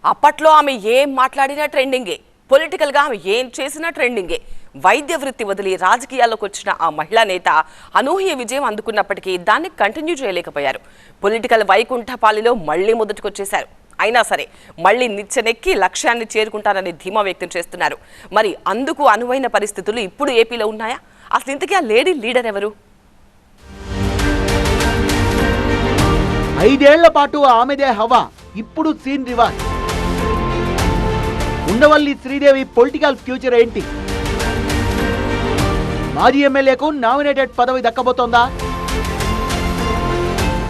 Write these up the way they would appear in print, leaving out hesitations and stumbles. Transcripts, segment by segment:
అప్పట్లో ఆమె ఏం మాట్లాడినా ట్రెండింగే, పొలిటికల్గా ఆమె ఏం చేసినా ట్రెండింగే. వైద్య వృత్తి వదిలి రాజకీయాల్లోకి వచ్చిన ఆ మహిళా నేత అనూహ్య విజయం అందుకున్నప్పటికీ దాన్ని కంటిన్యూ చేయలేకపోయారు. పొలిటికల్ వైకుంఠపాలిలో మళ్లీ మొదటికొచ్చేశారు. అయినా సరే మళ్లీ నిచ్చెనెక్కి లక్ష్యాన్ని చేరుకుంటారని ధీమా వ్యక్తం చేస్తున్నారు. మరి అందుకు అనువైన పరిస్థితులు ఇప్పుడు ఏపీలో ఉన్నాయా? అసలు ఇంతకీ ఆ లేడీ లీడర్ ఎవరు? 5 ఏళ్ల పాటు ఆమెదే హవా, ఇప్పుడు scene reverse. Undavalli Sridevi political future ఏంటి? మాజీ ఎమ్మెల్యేకు నామినేటెడ్ పదవి దక్కబోతోందా?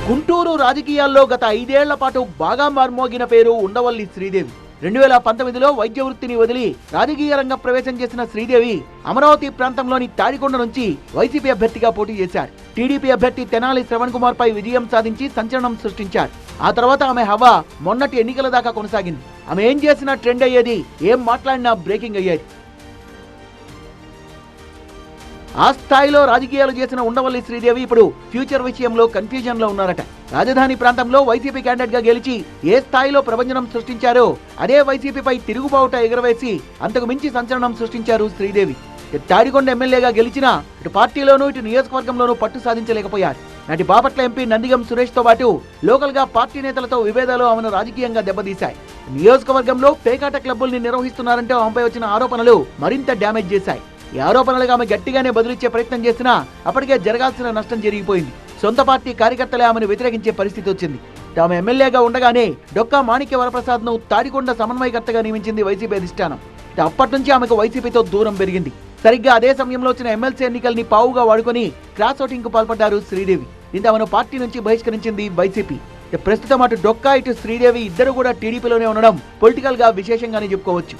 గుంటూరు రాజకీయాల్లో గత 5 ఏళ్ల పాటు బాగా మార్మోగిన పేరు ఉండవల్లి శ్రీదేవి. 2019లో వైద్య వృత్తిని వదిలి రాజకీయ రంగ ప్రవేశం చేసిన శ్రీదేవి అమరావతి ప్రాంతంలోని తాడికొండ నుంచి వైసీపీ అభ్యర్థిగా పోటీ చేశారు. టీడీపీ అభ్యర్థి తెనాలి శ్రవణ్ కుమార్ పై విజయం సాధించి సంచలనం సృష్టించారు. ఆ తర్వాత ఆమె హవా మొన్నటి ఎన్నికల దాకా కొనసాగింది. ఆమె ఏం చేసినా ట్రెండ్ అయ్యేది, ఏం మాట్లాడినా బ్రేకింగ్ అయ్యేది. ఆ స్థాయిలో రాజకీయాలు చేసిన ఉండవల్లి శ్రీదేవి ఇప్పుడు ఫ్యూచర్ విషయంలో కన్ఫ్యూజన్ లో ఉన్నారట. రాజధాని ప్రాంతంలో వైసీపీ క్యాండిడేట్ గా గెలిచి ఏ స్థాయిలో ప్రభంజనం సృష్టించారో అదే వైసీపీపై తిరుగుబావుట ఎగరవేసి అంతకు మించి సంచలనం సృష్టించారు శ్రీదేవి. తాడికొండ ఎమ్మెల్యేగా గెలిచినా ఇటు పార్టీలోనూ ఇటు నియోజకవర్గంలోనూ పట్టు సాధించలేకపోయారు. నాటి బాపట్ల ఎంపీ నందిగం సురేష్ తో పాటు లోకల్ గా పార్టీ నేతలతో విభేదాలు ఆమెను రాజకీయంగా దెబ్బతీశాయి. నియోజకవర్గంలో పేకాట క్లబ్బుల్ని నిర్వహిస్తున్నారంటే ఆమెపై వచ్చిన ఆరోపణలు మరింత డ్యామేజ్ చేశాయి. ఈ ఆరోపణలకు ఆమె గట్టిగానే బదులిచ్చే ప్రయత్నం చేసినా అప్పటికే జరగాల్సిన నష్టం జరిగిపోయింది. సొంత పార్టీ కార్యకర్తలే ఆమెను వ్యతిరేకించే పరిస్థితి వచ్చింది. తాము ఎమ్మెల్యేగా ఉండగానే డొక్కా మాణిక్య వరప్రసాద్ ను తాడికొండ సమన్వయకర్తగా నియమించింది వైసీపీ అధిష్టానం. అప్పటి నుంచి ఆమెకు వైసీపీతో దూరం పెరిగింది. సరిగ్గా అదే సమయంలో వచ్చిన ఎమ్మెల్సీ ఎన్నికల్ని పావుగా వాడుకొని క్రాస్ ఓటింగ్ కు పాల్పడ్డారు శ్రీదేవి. దీంతో ఆమెను పార్టీ నుంచి బహిష్కరించింది వైసీపీ. ప్రస్తుతం అటు డొక్కా ఇటు శ్రీదేవి ఇద్దరు కూడా టీడీపీలోనే ఉండడం పొలిటికల్ గా విశేషంగానే చెప్పుకోవచ్చు.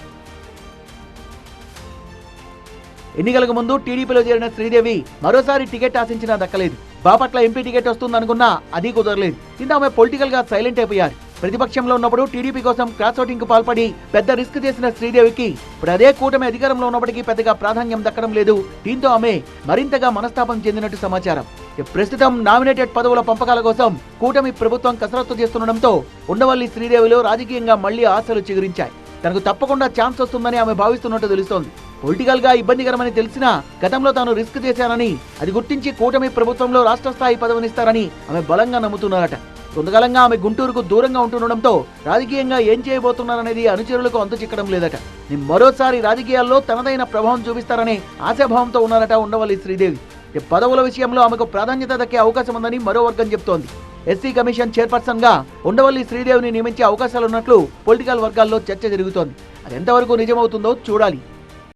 ఎన్నికలకు ముందు టీడీపీలో చేరిన శ్రీదేవి మరోసారి టికెట్ ఆశించినా దక్కలేదు. బాపట్ల ఎంపీ టికెట్ వస్తుందనుకున్నా అది కుదరలేదు. దీంతో ఆమె పొలిటికల్ గా సైలెంట్ అయిపోయారు. ప్రతిపక్షంలో ఉన్నప్పుడు టీడీపీ కోసం క్రాస్ ఓటింగ్ కు పాల్పడి పెద్ద రిస్క్ చేసిన శ్రీదేవికి ఇప్పుడు అదే కూటమి అధికారంలో ఉన్నప్పటికీ పెద్దగా ప్రాధాన్యం దక్కడం లేదు. దీంతో ఆమె మరింతగా మనస్తాపం చెందినట్టు సమాచారం. ప్రస్తుతం నామినేటెడ్ పదవుల పంపకాల కోసం కూటమి ప్రభుత్వం కసరత్తు చేస్తుండటంతో ఉండవల్లి శ్రీదేవిలో రాజకీయంగా మళ్లీ ఆశలు చిగురించాయి. తనకు తప్పకుండా ఛాన్స్ వస్తుందని ఆమె భావిస్తున్నట్టు తెలుస్తోంది. పొలిటికల్ గా ఇబ్బందికరమని తెలిసినా గతంలో తాను రిస్క్ చేశానని, అది గుర్తించి కూటమి ప్రభుత్వంలో రాష్ట్ర స్థాయి పదవినిస్తారని ఆమె బలంగా నమ్ముతున్నారట. కొంతకాలంగా ఆమె గుంటూరుకు దూరంగా ఉంటుండటంతో రాజకీయంగా ఏం చేయబోతున్నారనేది అనుచరులకు అంతు చిక్కడం లేదట. మరోసారి రాజకీయాల్లో తనదైన ప్రభావం చూపిస్తారనే ఆశాభావంతో ఉన్నారట ఉండవల్లి శ్రీదేవి. పదవుల విషయంలో ఆమెకు ప్రాధాన్యత దక్కే అవకాశం ఉందని మరో వర్గం చెబుతోంది. ఎస్సీ కమిషన్ చైర్పర్సన్ గా ఉండవల్లి శ్రీదేవిని నియమించే అవకాశాలున్నట్లు పొలిటికల్ వర్గాల్లో చర్చ జరుగుతోంది. అది ఎంతవరకు నిజమవుతుందో చూడాలి.